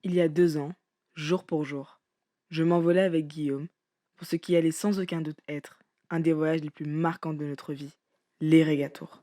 Il y a 2 ans, jour pour jour, je m'envolais avec Guillaume pour ce qui allait sans aucun doute être un des voyages les plus marquants de notre vie, l'Irégatour.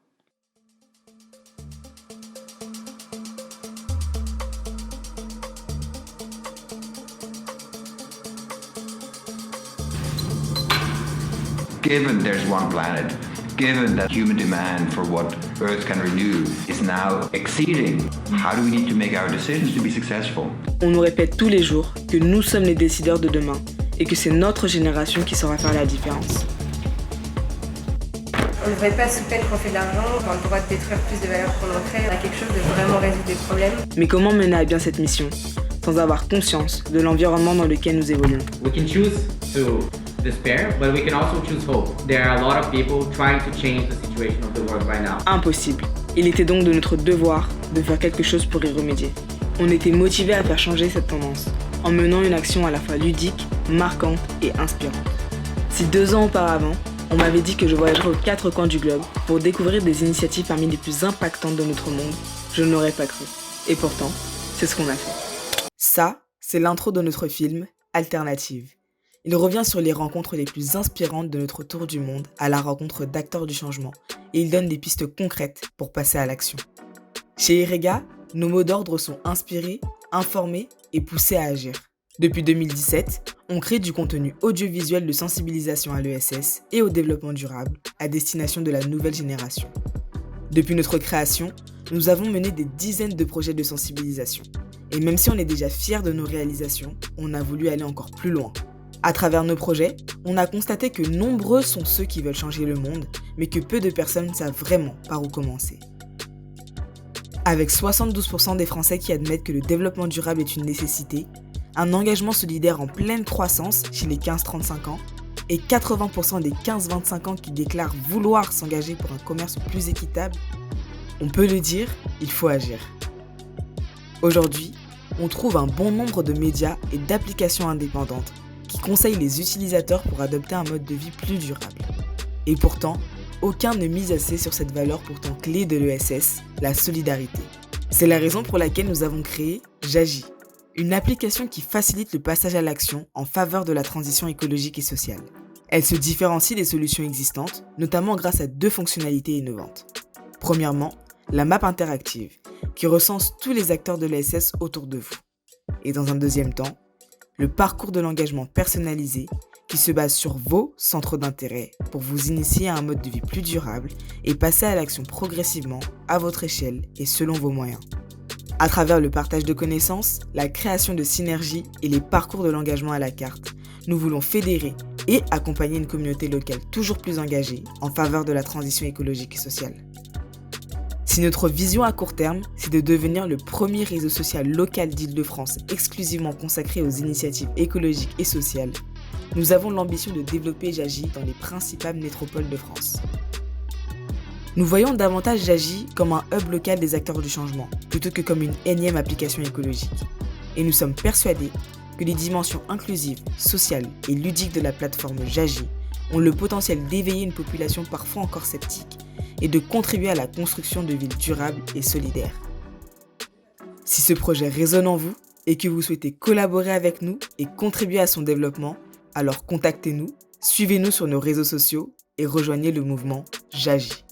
Given there's one planet, given that human demand for what Earth can renew is now exceeding, how do we need to make our decisions to be successful? On nous répète tous les jours que nous sommes les décideurs de demain et que c'est notre génération qui saura faire la différence. On ne devrait pas se plaindre qu'on fait de l'argent, on a le droit de détruire plus de valeur qu'on en crée, on a quelque chose de vraiment résoudre des problèmes. Mais comment mener à bien cette mission sans avoir conscience de l'environnement dans lequel nous évoluons? We can choose to despair, but we can also choose hope. There are a lot of people trying to change the situation of the world right now. Impossible. Il était donc de notre devoir de faire quelque chose pour y remédier. On était motivés à faire changer cette tendance, en menant une action à la fois ludique, marquante et inspirante. Si 2 ans auparavant, on m'avait dit que je voyagerais aux 4 coins du globe pour découvrir des initiatives parmi les plus impactantes de notre monde, je ne l'aurais pas cru. Et pourtant, c'est ce qu'on a fait. Ça, c'est l'intro de notre film, Alternative. Il revient sur les rencontres les plus inspirantes de notre tour du monde à la rencontre d'acteurs du changement et il donne des pistes concrètes pour passer à l'action. Chez Irega, nos mots d'ordre sont inspirer, informer et pousser à agir. Depuis 2017, on crée du contenu audiovisuel de sensibilisation à l'ESS et au développement durable à destination de la nouvelle génération. Depuis notre création, nous avons mené des dizaines de projets de sensibilisation. Et même si on est déjà fiers de nos réalisations, on a voulu aller encore plus loin. À travers nos projets, on a constaté que nombreux sont ceux qui veulent changer le monde, mais que peu de personnes savent vraiment par où commencer. Avec 72% des Français qui admettent que le développement durable est une nécessité, un engagement solidaire en pleine croissance chez les 15-35 ans, et 80% des 15-25 ans qui déclarent vouloir s'engager pour un commerce plus équitable, on peut le dire, il faut agir. Aujourd'hui, on trouve un bon nombre de médias et d'applications indépendantes qui conseillent les utilisateurs pour adopter un mode de vie plus durable. Et pourtant, aucun ne mise assez sur cette valeur pourtant clé de l'ESS, la solidarité. C'est la raison pour laquelle nous avons créé J'agis, une application qui facilite le passage à l'action en faveur de la transition écologique et sociale. Elle se différencie des solutions existantes, notamment grâce à 2 fonctionnalités innovantes. Premièrement, la map interactive, qui recense tous les acteurs de l'ESS autour de vous. Et dans un deuxième temps, le parcours de l'engagement personnalisé, qui se base sur vos centres d'intérêt pour vous initier à un mode de vie plus durable et passer à l'action progressivement, à votre échelle et selon vos moyens. À travers le partage de connaissances, la création de synergies et les parcours de l'engagement à la carte, nous voulons fédérer et accompagner une communauté locale toujours plus engagée en faveur de la transition écologique et sociale. Si notre vision à court terme, c'est de devenir le premier réseau social local d'Île-de-France exclusivement consacré aux initiatives écologiques et sociales, nous avons l'ambition de développer J'agis dans les principales métropoles de France. Nous voyons davantage J'agis comme un hub local des acteurs du changement, plutôt que comme une énième application écologique. Et nous sommes persuadés que les dimensions inclusives, sociales et ludiques de la plateforme J'agis ont le potentiel d'éveiller une population parfois encore sceptique et de contribuer à la construction de villes durables et solidaires. Si ce projet résonne en vous et que vous souhaitez collaborer avec nous et contribuer à son développement, alors contactez-nous, suivez-nous sur nos réseaux sociaux et rejoignez le mouvement J'agis.